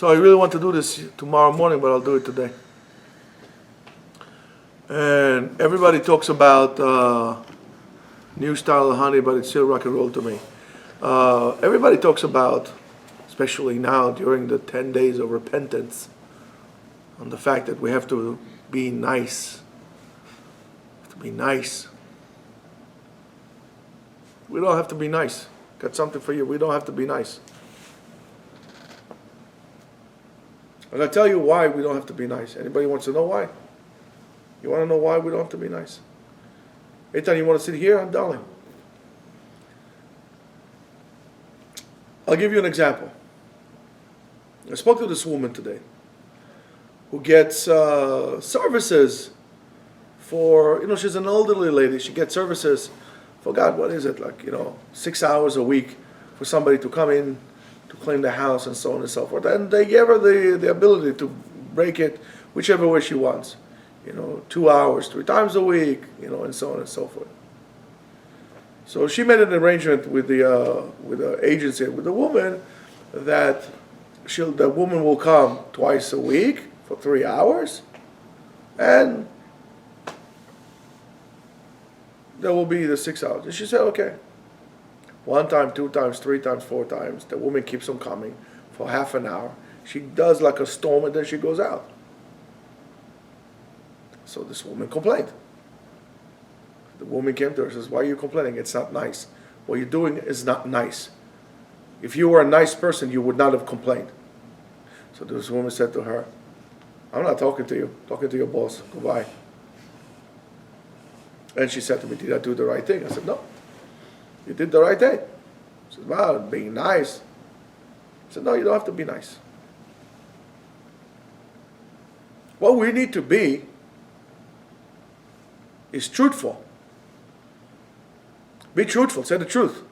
So I really want to do this tomorrow morning, but I'll do it today. And everybody talks about new style of honey, but it's still rock and roll to me. Everybody talks about, especially now during the 10 days of repentance, on the fact that we have to be nice. To be nice. We don't have to be nice. Got something for you. We don't have to be nice. I'm going to tell you why we don't have to be nice. Anybody wants to know why? You want to know why we don't have to be nice? Etzion, you want to sit here, darling? I'll give you an example. I spoke to this woman today who gets services for, she's an elderly lady. She gets services for, God, what is it, 6 hours a week for somebody to come in to clean the house and so on and so forth. And they gave her the ability to break it whichever way she wants. 2 hours, 3 times a week, and so on and so forth. So she made an arrangement with the agency, with the woman, that the woman will come twice a week for 3 hours, and there will be the 6 hours. And she said, okay. 1 time, 2 times, 3 times, 4 times. The woman keeps on coming for half an hour. She does like a storm, and then she goes out. So this woman complained. The woman came to her and says, why are you complaining? It's not nice. What you're doing is not nice. If you were a nice person, you would not have complained. So this woman said to her, I'm not talking to you. I'm talking to your boss. Goodbye. And she said to me, did I do the right thing? I said, no. You did the right thing. She said, wow, being nice. I said, no, you don't have to be nice. What we need to be is truthful. Be truthful. Say the truth.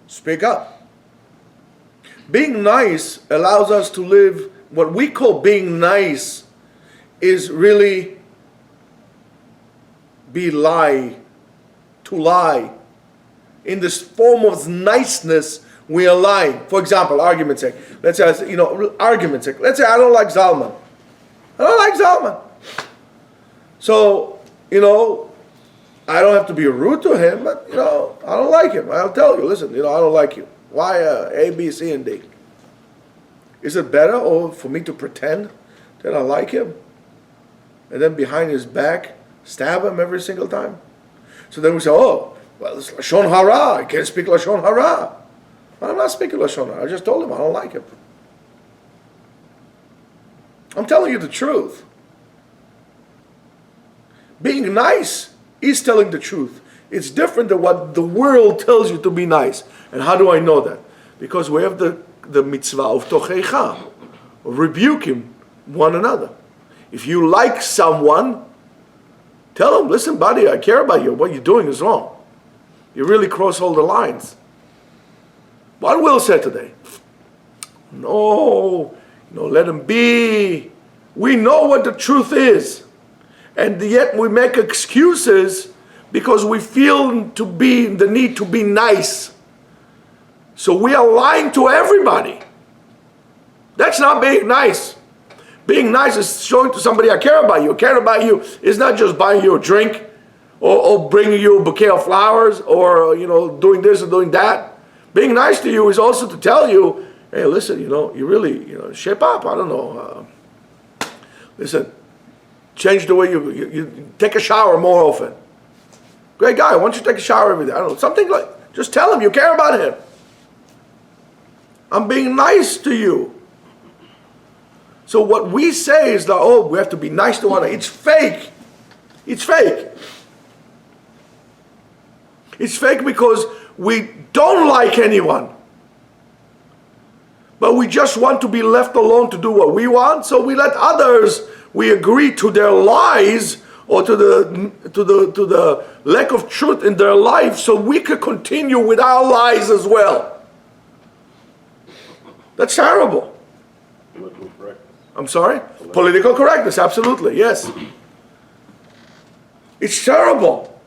Speak up. Being nice allows us to live. What we call being nice is really to lie. In this form of niceness, we are lying. For example, argument's sake. Let's say, argument's sake. Let's say I don't like Zalman. I don't like Zalman. So, I don't have to be rude to him, but, I don't like him. I'll tell you, listen, I don't like you. Why A, B, C, and D? Is it better for me to pretend that I like him and then behind his back stab him every single time? So then we say, well, it's Lashon Hara. I can't speak Lashon Hara. I'm not speaking Lashon Hara. I just told him I don't like him. I'm telling you the truth. Being nice is telling the truth. It's different than what the world tells you to be nice. And how do I know that? Because we have the mitzvah of tochecha, of rebuking one another. If you like someone, tell them, listen, buddy, I care about you. What you're doing is wrong. You really cross all the lines. What Will said today? No, let him be. We know what the truth is. And yet we make excuses because we feel the need to be nice. So we are lying to everybody. That's not being nice. Being nice is showing to somebody I care about you. Care about you is not just buying you a drink or bringing you a bouquet of flowers or doing this or doing that. Being nice to you is also to tell you, hey, listen, you really shape up. I don't know. Listen. Change the way you take a shower more often. Great guy, why don't you take a shower every day? I don't know, something like, just tell him you care about him. I'm being nice to you. So what we say is that, we have to be nice to one another. It's fake. It's fake. It's fake because we don't like anyone. But we just want to be left alone to do what we want, so we let others. We agree to their lies or to the lack of truth in their life so we could continue with our lies as well. That's terrible. Political correctness. I'm sorry? Political correctness, absolutely, yes. It's terrible.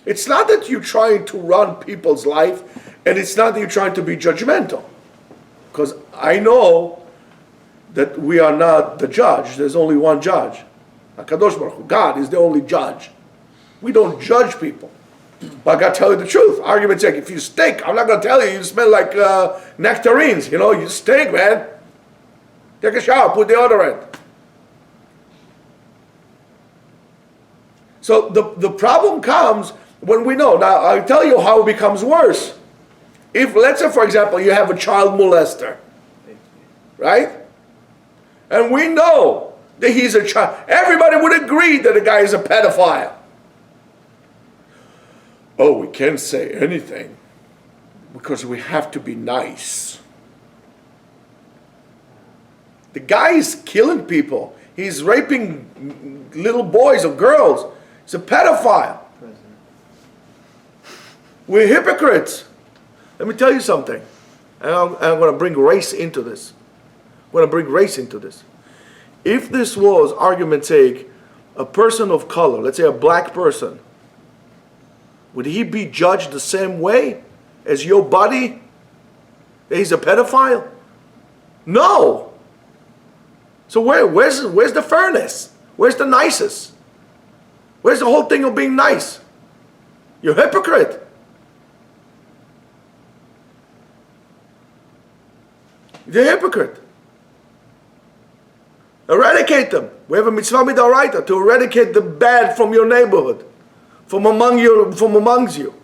It's not that you're trying to run people's life, and it's not that you're trying to be judgmental. Because I know that we are not the judge. There's only one judge. HaKadosh Baruch Hu. God is the only judge. We don't judge people. But I got to tell you the truth. Argument's sake, if you stink, I'm not going to tell you smell like nectarines. You know, you stink, man. Take a shower, put deodorant. So the problem comes when we know. Now, I'll tell you how it becomes worse. If, let's say, for example, you have a child molester, right? And we know that he's a child. Everybody would agree that the guy is a pedophile. Oh, we can't say anything because we have to be nice. The guy is killing people. He's raping little boys or girls. He's a pedophile. We're hypocrites. Let me tell you something. And I'm going to bring race into this. I'm going to bring race into this. If this was, argument's sake, a person of color, let's say a black person, would he be judged the same way as your buddy? That he's a pedophile? No. So where's the fairness? Where's the nicest? Where's the whole thing of being nice? You're a hypocrite. You're a hypocrite. Eradicate them. We have a mitzvah midoraita to eradicate the bad from your neighborhood, from amongst you.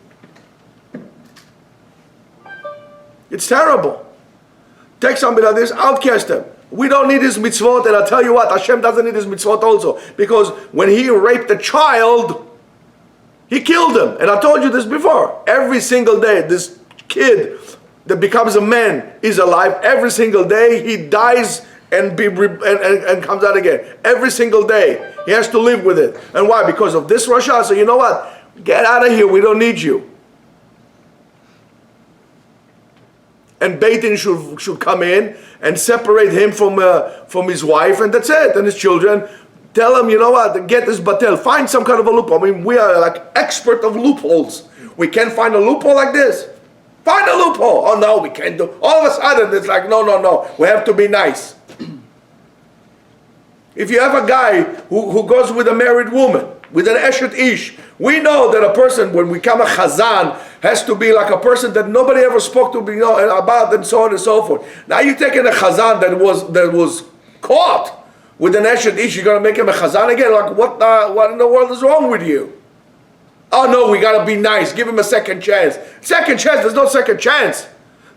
It's terrible. Take somebody like this, outcast them. We don't need his mitzvot, and I'll tell you what, Hashem doesn't need his mitzvot also, because when he raped a child, he killed him. And I told you this before. Every single day, this kid that becomes a man is alive. Every single day, he dies and comes out again. Every single day. He has to live with it. And why? Because of this Rasha. So you know what? Get out of here. We don't need you. And Beit Din should come in and separate him from his wife, and that's it, and his children. Tell him, you know what, get this batel. Find some kind of a loophole. I mean, we are like expert of loopholes. We can't find a loophole like this. Find a loophole. Oh no, we can't do. All of a sudden, it's like, no. We have to be nice. If you have a guy who goes with a married woman, with an eshet ish, we know that a person, when we come a chazan, has to be like a person that nobody ever spoke to about, and so on and so forth. Now you're taking a chazan that was caught with an eshet ish, you're going to make him a chazan again? Like, what in the world is wrong with you? Oh no, we got to be nice, give him a second chance. Second chance, there's no second chance.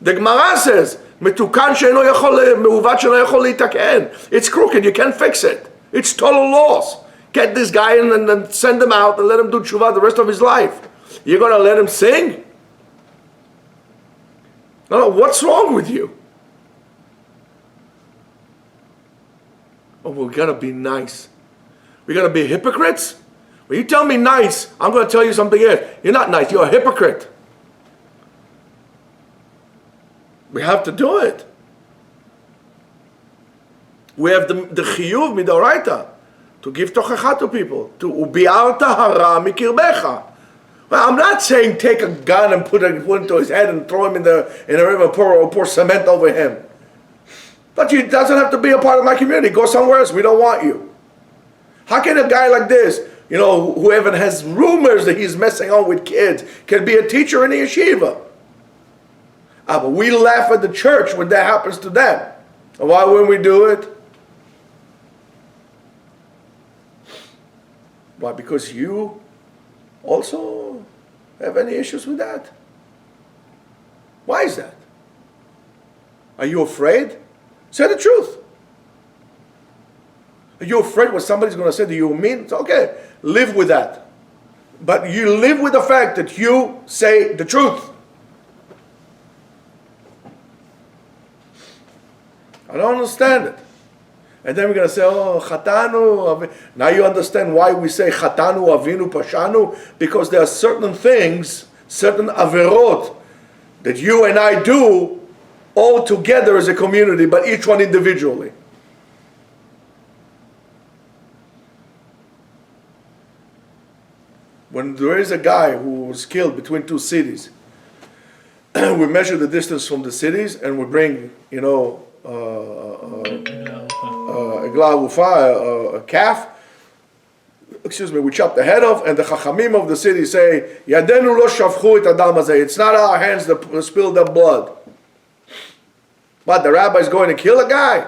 The Gemara says, "Metukan she'eno yachol meuvat she'eno yachol litaken." It's crooked, you can't fix it. It's total loss. Get this guy in and then send him out and let him do tshuva the rest of his life. You're going to let him sing? No, what's wrong with you? Oh, we got to be nice. We got to be hypocrites? When you tell me nice, I'm going to tell you something else. You're not nice, you're a hypocrite. We have to do it. We have the chiyuv midoraita to give tochacha to people, to ubiar tahara mikirbecha. Well, I'm not saying take a gun and put it into his head and throw him in the river, pour cement over him. But he doesn't have to be a part of my community. Go somewhere else. We don't want you. How can a guy like this, whoever has rumors that he's messing on with kids, can be a teacher in a yeshiva? But we laugh at the church when that happens to them. And why wouldn't we do it? Why? Because you also have any issues with that? Why is that? Are you afraid? Say the truth. Are you afraid what somebody's going to say to you mean? It's okay. Live with that. But you live with the fact that you say the truth. I don't understand it. And then we're going to say, oh, chatanu. Now you understand why we say chatanu, avinu, pashanu? Because there are certain things, certain averot, that you and I do all together as a community, but each one individually. When there is a guy who was killed between two cities, we measure the distance from the cities, and we bring, a calf. Excuse me, we chop the head off, and the chachamim of the city say, Yadenu lo shavchu et adam hazeh. It's not our hands that spilled the blood. But the rabbi's going to kill a guy?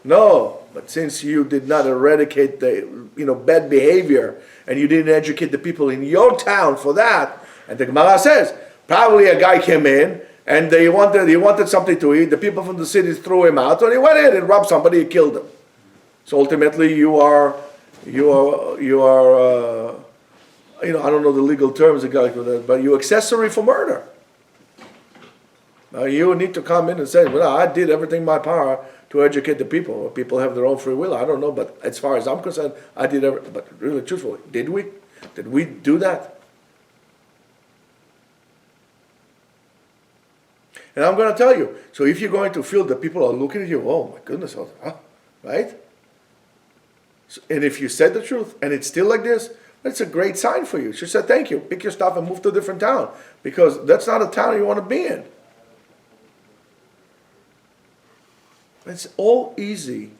No, but since you did not eradicate the bad behavior, and you didn't educate the people in your town for that, and the Gemara says, probably a guy came in, and he wanted something to eat. The people from the city threw him out, and he went in and robbed somebody and killed him. So ultimately, you are I don't know the legal terms exactly, but you're accessory for murder. Now you need to come in and say, well, I did everything in my power to educate the people. People have their own free will. I don't know, but as far as I'm concerned, I did everything. But really, truthfully, did we? Did we do that? And I'm going to tell you, so if you're going to feel that people are looking at you, oh my goodness, right? So, and if you said the truth and it's still like this, that's a great sign for you. You should say thank you, pick your stuff and move to a different town, because that's not a town you want to be in. It's all easy.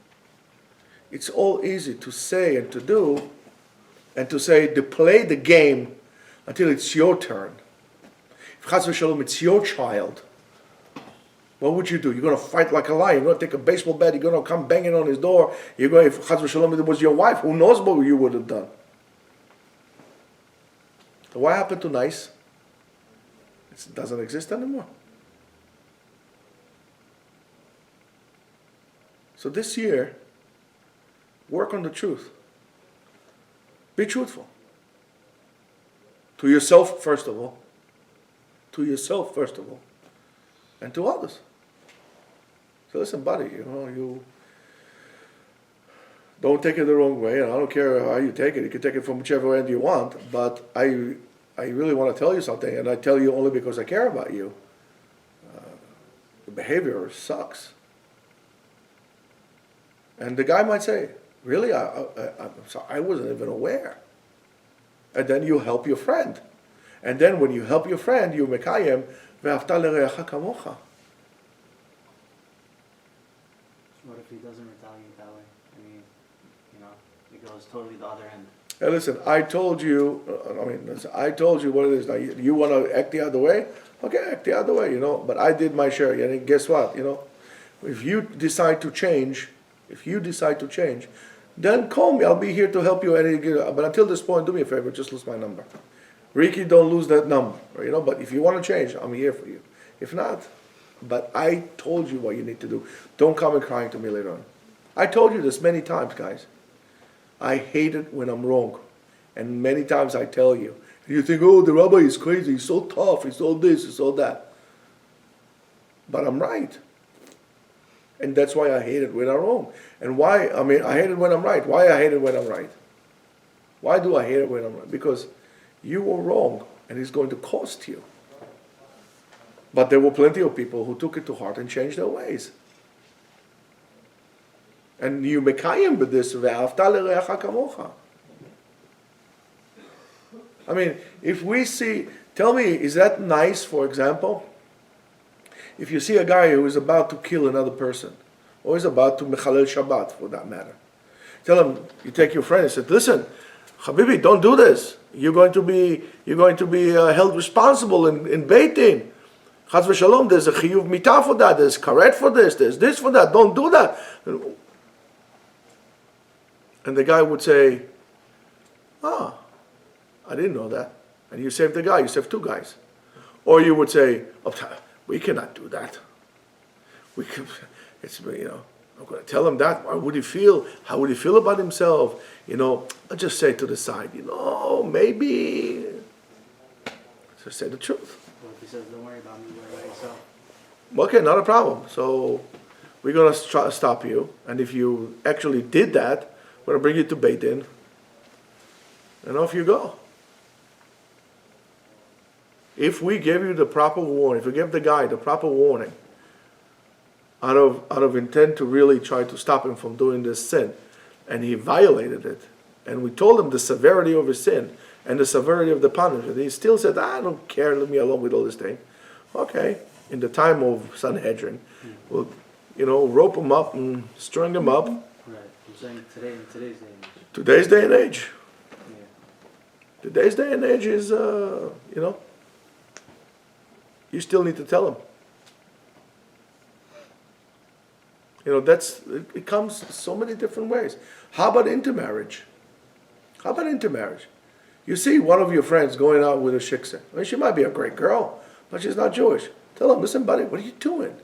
It's all easy to say and to do, and to say to play the game until it's your turn. If Chas v'Shalom, it's your child, what would you do? You're going to fight like a lion. You're going to take a baseball bat. You're going to come banging on his door. You're going, if Chas v'Shalom, it was your wife, who knows what you would have done? So what happened to nice? It doesn't exist anymore. So this year, work on the truth. Be truthful. To yourself, first of all. To yourself, first of all. And to others. So listen, buddy, you don't take it the wrong way, and I don't care how you take it. You can take it from whichever end you want, but I really want to tell you something, and I tell you only because I care about you. The behavior sucks. And the guy might say, really? I'm sorry, I wasn't even aware. And then you help your friend. And then when you help your friend, you mekayem, ve'afta l'reacha kamocha. What if he doesn't retaliate that way? I mean, it goes totally the other end. Hey, listen, I told you what it is. Now, you want to act the other way? Okay, act the other way, But I did my share, and guess what, If you decide to change, then call me. I'll be here to help you. But until this point, do me a favor, just lose my number. Ricky, don't lose that number, But if you want to change, I'm here for you. If not, but I told you what you need to do. Don't come and crying to me later on. I told you this many times, guys. I hate it when I'm wrong. And many times I tell you. You think, oh, the rabbi is crazy. He's so tough. He's all this. He's all that. But I'm right. And that's why I hate it when I'm wrong. And why? I hate it when I'm right. Why I hate it when I'm right? Why do I hate it when I'm right? Because you were wrong. And it's going to cost you. But there were plenty of people who took it to heart and changed their ways. And you mekayem b'dis ve'afta l'reacha kamocha. If we see, tell me, is that nice, for example? If you see a guy who is about to kill another person, or is about to mechalel Shabbat, for that matter, tell him, you take your friend and say, listen, Habibi, don't do this. You're going to be held responsible in Beit Din. Chas v'Shalom, there's a chiyuv mitah for that, there's karet for this, there's this for that, don't do that. And the guy would say, I didn't know that. And you saved the guy, you saved two guys. Or you would say, we cannot do that. I'm going to tell him that. How would he feel about himself? I'll just say to the side, maybe. Just say the truth. Well, if he says, don't worry about me, worry about yourself. Okay, not a problem. So we're going to stop you. And if you actually did that, we're going to bring you to Beit Din. And off you go. If we give you the proper warning, if we give the guy the proper warning, out of intent to really try to stop him from doing this sin, and he violated it, and we told him the severity of his sin and the severity of the punishment, he still said, I don't care, leave me alone with all this thing. Okay, in the time of Sanhedrin, we'll, rope them up and string them up. Right. I'm saying today, in today's day and age. Today's day and age. Yeah. Today's day and age is, you still need to tell them. It comes so many different ways. How about intermarriage? You see one of your friends going out with a shiksa. I mean, she might be a great girl, but she's not Jewish. Tell them, listen, buddy, what are you doing?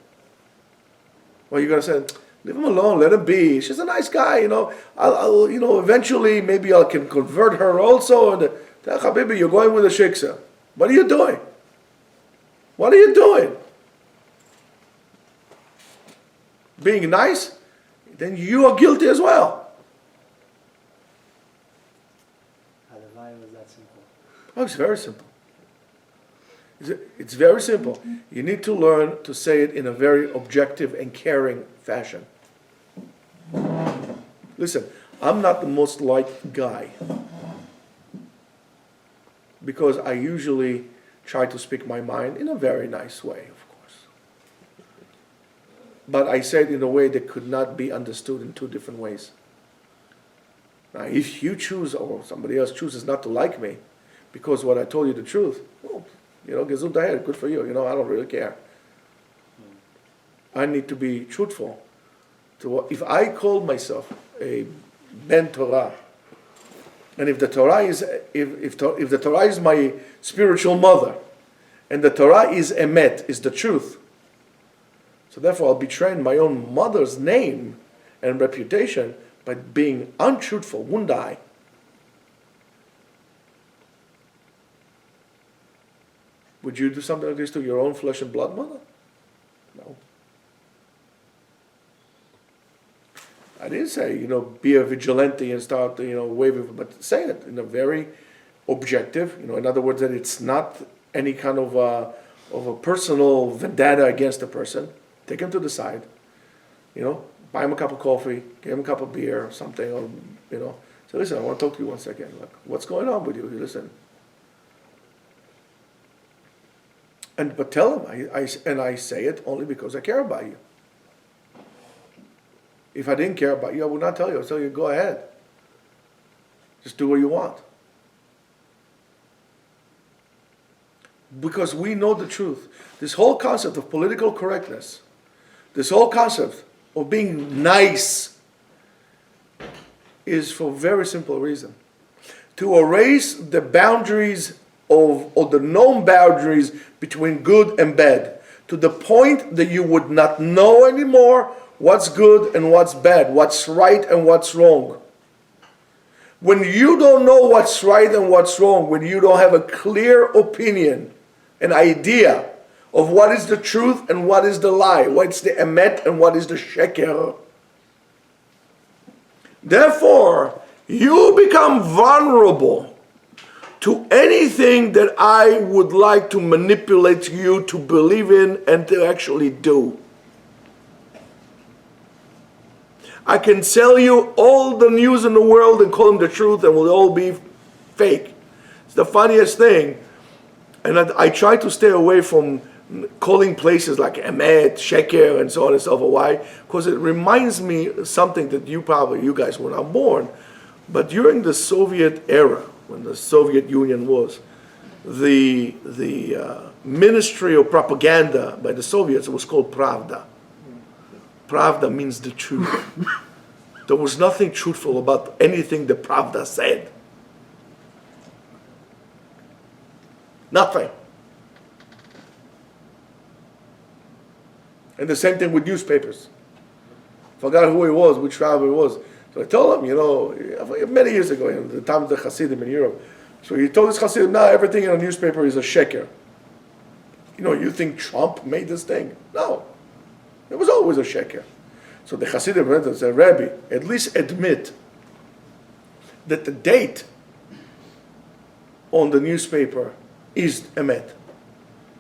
Well, you're going to say, leave him alone, let him be. She's a nice guy, I'll eventually maybe I can convert her also. And tell Habibi, you're going with a shiksa. What are you doing? What are you doing? Being nice? Then you are guilty as well. Halavai was that simple. Oh, it's very simple. It's very simple. You need to learn to say it in a very objective and caring fashion. Listen, I'm not the most liked guy because I usually try to speak my mind in a very nice way, of course. But I say it in a way that could not be understood in two different ways. Now, if you choose or somebody else chooses not to like me because what I told you the truth, well, gesund daher, good for you. I don't really care. I need to be truthful. If I call myself a Ben Torah, and if the Torah is if the Torah is my spiritual mother, and the Torah is emet, is the truth, so therefore I'll betray my own mother's name and reputation by being untruthful, wouldn't I? Would you do something like this to your own flesh and blood mother? No. I didn't say, be a vigilante and start, waving, but say it in a very objective, in other words, that it's not any kind of a personal vendetta against a person. Take him to the side, buy him a cup of coffee, give him a cup of beer or something, or, say, listen, I want to talk to you 1 second. Like, what's going on with you? Listen. But tell him, I say it only because I care about you. If I didn't care about you, I would not tell you. I'd tell you, go ahead. Just do what you want. Because we know the truth. This whole concept of political correctness, this whole concept of being nice is for a very simple reason. To erase the boundaries or the known boundaries between good and bad, to the point that you would not know anymore what's good and what's bad, what's right and what's wrong. When you don't know what's right and what's wrong, when you don't have a clear opinion, an idea of what is the truth and what is the lie, what's the emet and what is the sheker, therefore, you become vulnerable to anything that I would like to manipulate you to believe in and to actually do. I can tell you all the news in the world and call them the truth and will all be fake. It's the funniest thing. And I try to stay away from calling places like Emet, Sheker, and so on and so forth. Why? Because it reminds me of something that you guys were not born, but during the Soviet era, when the Soviet Union was, the Ministry of Propaganda by the Soviets was called Pravda. Pravda means the truth. There was nothing truthful about anything the Pravda said. Nothing. And the same thing with newspapers. Forgot who he was, which rabbi it was. So I told him, many years ago, the time of the Hasidim in Europe. So he told his Hasidim, now everything in a newspaper is a sheker. You think Trump made this thing? No. It was always a sheker. So the Hasidim went and said, Rabbi, at least admit that the date on the newspaper is emet.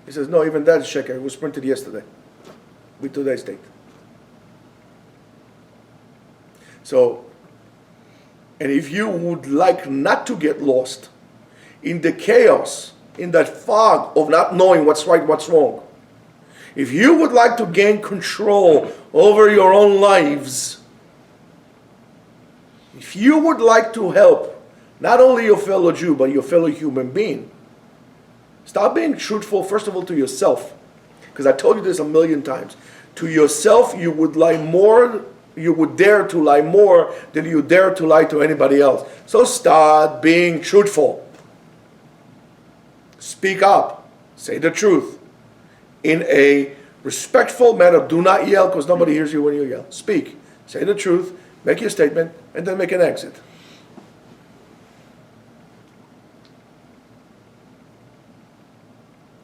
He says, no, even that is sheker. It was printed yesterday with today's date. So, and if you would like not to get lost in the chaos, in that fog of not knowing what's right, what's wrong, If you would like to gain control over your own lives, if you would like to help not only your fellow Jew, but your fellow human being, stop being truthful, first of all, to yourself. Because I told you this a million times. To yourself, you would lie more, you would dare to lie more than you dare to lie to anybody else. So start being truthful. Speak up. Say the truth. In a respectful manner. Do not yell, because nobody hears you when you yell. Speak. Say the truth. Make your statement, and then make an exit.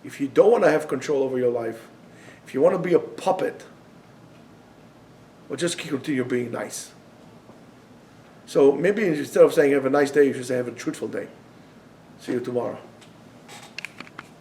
If you don't want to have control over your life, if you want to be a puppet, well, just continue being nice. So maybe instead of saying have a nice day, you should say have a truthful day. See you tomorrow.